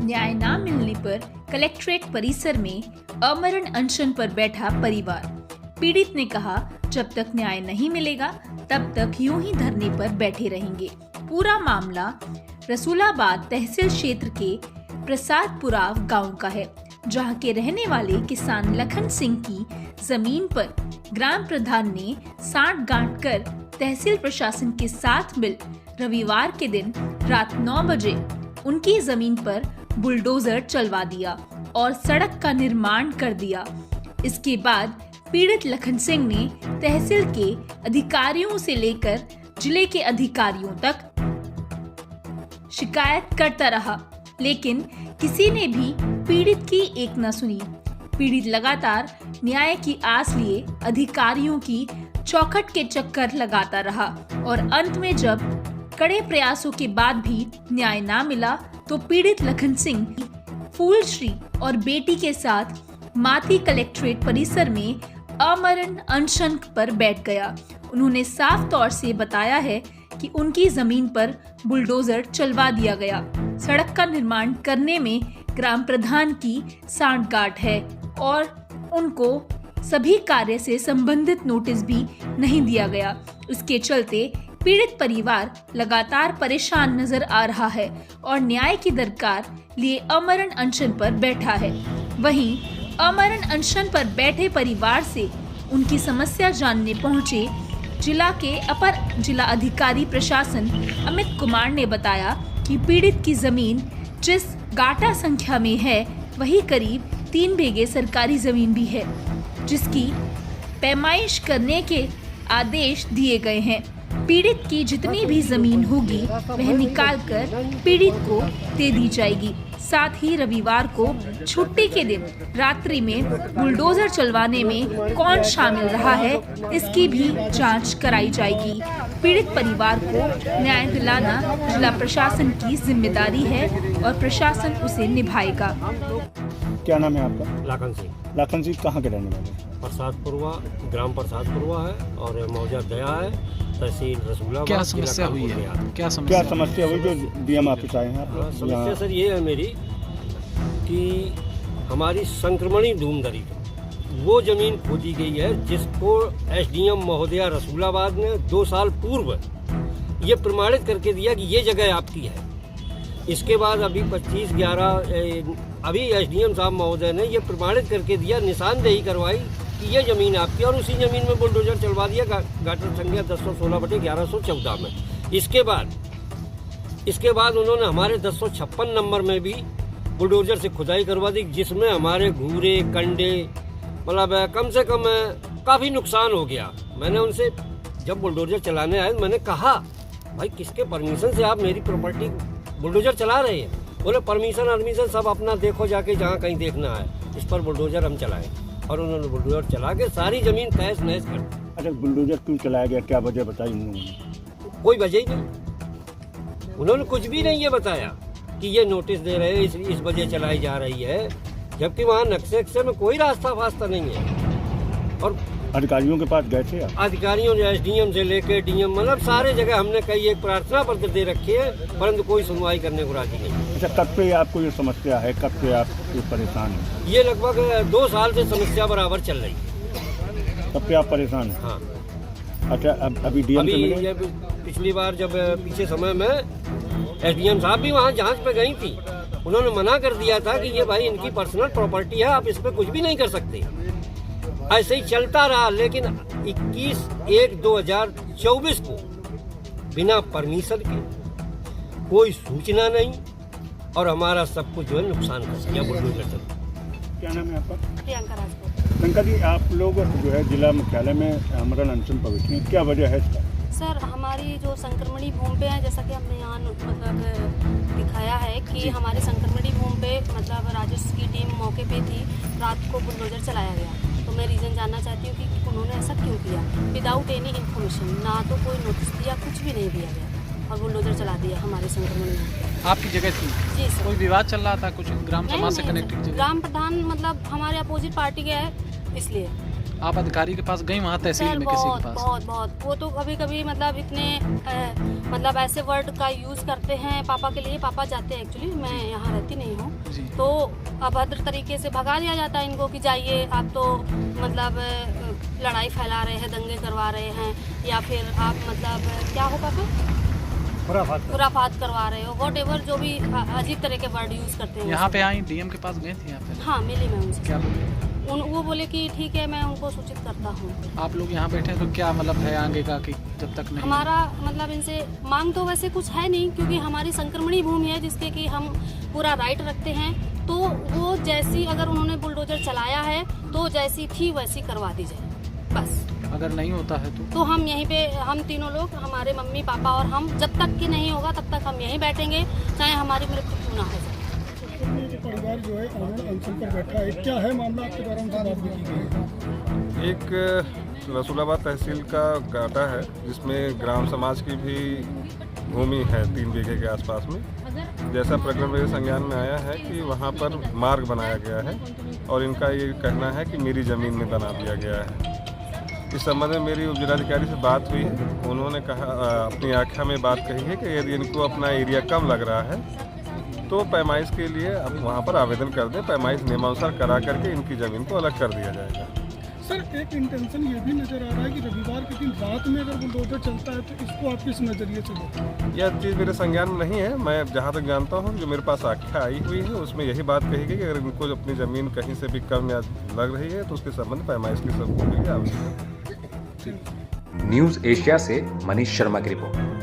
न्याय न मिलने पर कलेक्ट्रेट परिसर में अमरण अनशन पर बैठा परिवार। पीड़ित ने कहा, जब तक न्याय नहीं मिलेगा तब तक यूं ही धरने पर बैठे रहेंगे। पूरा मामला रसूलाबाद तहसील क्षेत्र के प्रसादपुराव गांव का है, जहां के रहने वाले किसान लखन सिंह की जमीन पर ग्राम प्रधान ने सांठ गांठ कर तहसील प्रशासन के साथ मिल रविवार के दिन रात 9 बजे उनकी जमीन पर बुलडोजर चलवा दिया और सड़क का निर्माण कर दिया। इसके बाद पीड़ित लखन सिंह ने तहसील के अधिकारियों से लेकर जिले के अधिकारियों तक शिकायत करता रहा, लेकिन किसी ने भी पीड़ित की एक न सुनी। पीड़ित लगातार न्याय की आस लिए अधिकारियों की चौखट के चक्कर लगाता रहा और अंत में जब कड़े प्रयासों के बाद भी न्याय ना मिला तो पीड़ित लखन सिंह फूलश्री और बेटी के साथ माती कलेक्ट्रेट परिसर में अमरण अनशन पर बैठ गया। उन्होंने साफ तौर से बताया है कि उनकी जमीन पर बुलडोजर चलवा दिया गया। सड़क का निर्माण करने में ग्राम प्रधान की सांठगांठ है और उनको सभी कार्य से संबंधित नोटिस भी नहीं दिया गया। इसके चलते पीड़ित परिवार लगातार परेशान नजर आ रहा है और न्याय की दरकार लिए अमरण अनशन पर बैठा है। वहीं अमरण अनशन पर बैठे परिवार से उनकी समस्या जानने पहुंचे जिला के अपर जिला अधिकारी प्रशासन अमित कुमार ने बताया कि पीड़ित की जमीन जिस गाटा संख्या में है वही करीब 3 बीघे सरकारी जमीन भी है, जिसकी पैमाइश करने के आदेश दिए गए हैं। पीड़ित की जितनी भी जमीन होगी वह निकालकर पीड़ित को दे दी जाएगी। साथ ही रविवार को छुट्टी के दिन रात्रि में बुलडोजर चलवाने में कौन शामिल रहा है इसकी भी जांच कराई जाएगी। पीड़ित परिवार को न्याय दिलाना जिला प्रशासन की जिम्मेदारी है और प्रशासन उसे निभाएगा। क्या नाम है आपका? लखन सिंह। लखन सिंह कहाँ के रहने वाले? प्रसादपुरवा, ग्राम प्रसादपुरवा है और मौजा दया है, तहसील रसूलाबाद। क्या समस्या हुई है? क्या समस्या हुई जो डीएम ऑफिस आए हैं आप? समस्या सर ये है मेरी कि हमारी संक्रमणी धूमधरी वो जमीन खोदी गई है जिसको एसडीएम महोदया रसूलाबाद ने 2 साल पूर्व ये प्रमाणित करके दिया कि ये जगह आपकी है। इसके बाद अभी 25/11 अभी एसडीएम साहब महोदय ने ये प्रमाणित करके दिया, निशानदेही करवाई कि ये ज़मीन आपकी, और उसी ज़मीन में बुलडोजर चलवा दिया गाटर संख्या 1016/1114 में। इसके बाद उन्होंने हमारे 1056 नंबर में भी बुलडोजर से खुदाई करवा दी, जिसमें हमारे घूरे कंडे मतलब कम से कम काफ़ी नुकसान हो गया। मैंने उनसे जब बुलडोजर चलाने आए मैंने कहा, भाई किसके परमिशन से आप मेरी प्रॉपर्टी बुलडोजर चला रहे हैं? बोले परमिशन सब अपना देखो जाके जहाँ कहीं देखना है, इस पर बुलडोजर हम चलाएं। और उन्होंने बुलडोजर चला के सारी जमीन तहस नहस कर दी। अच्छा, बुलडोजर क्यों चलाया गया, क्या वजह बताई उन्होंने? कोई वजह ही नहीं, उन्होंने कुछ भी नहीं ये बताया कि ये नोटिस दे रहे हैं इस वजह चलाई जा रही है, जबकि वहाँ नक्शे में कोई रास्ता फास्ता नहीं है। और अधिकारियों के पास गए थे? अधिकारियों ने एसडीएम से लेके डीएम मतलब सारे जगह हमने कई एक प्रार्थना पत्र दे रखी है, परंतु कोई सुनवाई करने को राजी नहीं। अच्छा, कब से आपको ये समस्या है, कब से आप परेशान हैं? ये लगभग 2 साल से समस्या बराबर चल रही है। कब से आप परेशान हैं? हाँ। अच्छा, अभी डीएम से मिले? पिछली बार जब पीछे समय में एसडीएम साहब भी वहाँ जांच पे गई थी, उन्होंने मना कर दिया था कि ये भाई इनकी पर्सनल प्रॉपर्टी है, आप इस पे कुछ भी नहीं कर सकते। ऐसे ही चलता रहा, लेकिन 21/1/2024 को बिना परमिशन के कोई सूचना नहीं और हमारा सब कुछ जो है नुकसान कर दिया बुलडोजर से। क्या नाम है आपका? प्रियंका राजपूत। प्रियंका जी, आप लोग जो है जिला मुख्यालय में अमरण अनशन पर बैठे हैं, क्या वजह है इसका? सर, हमारी जो संक्रमणी भूमि पे है, जैसा कि हमने यहाँ मतलब दिखाया है कि हमारी संक्रमणी भूमि पे मतलब राजस्व की टीम मौके पे थी, रात को बुलडोजर चलाया गया। तो मैं रीज़न जानना चाहती हूँ कि उन्होंने ऐसा क्यों किया, विदाउट एनी इन्फॉर्मेशन, ना तो कोई नोटिस दिया, कुछ भी नहीं दिया गया और बुलडोजर चला दिया हमारे संक्रमण में। आपकी जगह थी? जी सर। कोई विवाद चल रहा था कुछ ग्राम समाज से कनेक्टेड? ग्राम प्रधान मतलब हमारे अपोजिट पार्टी के है, इसलिए आप अधिकारी के पास गई वहाँ तहसील सर में किसी बहुत के पास? बहुत बहुत वो तो कभी कभी मतलब इतने मतलब ऐसे वर्ड का यूज़ करते हैं पापा के लिए। पापा जाते हैं एक्चुअली, मैं यहाँ रहती नहीं हूँ, जी। तो अभद्र तरीके से भगा दिया जाता है इनको कि जाइए आप तो मतलब लड़ाई फैला रहे हैं, दंगे करवा रहे हैं, या फिर आप मतलब क्या हो पापा खुराफात करवा रहे हो, वॉट एवर जो भी अजीब तरह के वर्ड यूज़ करते हैं। यहाँ पे आई डीएम के पास गए थे यहाँ पे? हाँ मिली मैं उनसे। क्या बोले? वो बोले कि ठीक है मैं उनको सूचित करता हूँ। आप लोग यहाँ बैठे हैं तो क्या मतलब है आगे का कि जब तक नहीं? हमारा मतलब इनसे मांग तो वैसे कुछ है नहीं, क्योंकि हमारी संक्रमणी भूमि है जिसके कि हम पूरा राइट रखते हैं। तो वो जैसी अगर उन्होंने बुलडोजर चलाया है तो जैसी थी वैसी करवा दी जाए बस। अगर नहीं होता है तो हम यहीं पे, हम तीनों लोग, हमारे मम्मी पापा और हम, जब तक कि नहीं होगा तब तक हम यहीं बैठेंगे, चाहे हमारी मृत्यु क्यों ना हो जाए। परिवार जो है आंदोलन अनशन पर बैठा है, क्या है मामला? आपके द्वारा उनसे बात भी की गई है। एक रसूलाबाद तहसील का गाटा है जिसमें ग्राम समाज की भी भूमि है 3 बीघे के आसपास में। जैसा प्रकरण मेरे संज्ञान में आया है कि वहाँ पर मार्ग बनाया गया है और इनका ये कहना है कि मेरी ज़मीन में बना दिया गया है। इस संबंध में मेरी उपजिलाधिकारी से बात हुई है। उन्होंने कहा, अपनी आख्या में बात कही है कि यदि इनको अपना एरिया कम लग रहा है तो पैमाइश के लिए अब वहाँ पर आवेदन कर दें। पैमाइश नियमानुसार करा करके इनकी ज़मीन को अलग कर दिया जाएगा। सर एक इंटेंशन ये भी नजर आ रहा है कि रविवार के दिन रात में अगर बुलडोजर चलता है तो इसको आप किस नजरिए से देखते हैं? यह चीज़ मेरे संज्ञान में नहीं है। मैं जहाँ तक जानता हूँ जो मेरे पास आख्या आई हुई है उसमें यही बात कही गई कि अगर इनको अपनी ज़मीन कहीं से भी कम या लग रही है तो उसके संबंध में पैमाइश की सबूत के लिए आवश्यक है। न्यूज़ एशिया से मनीष शर्मा की रिपोर्ट।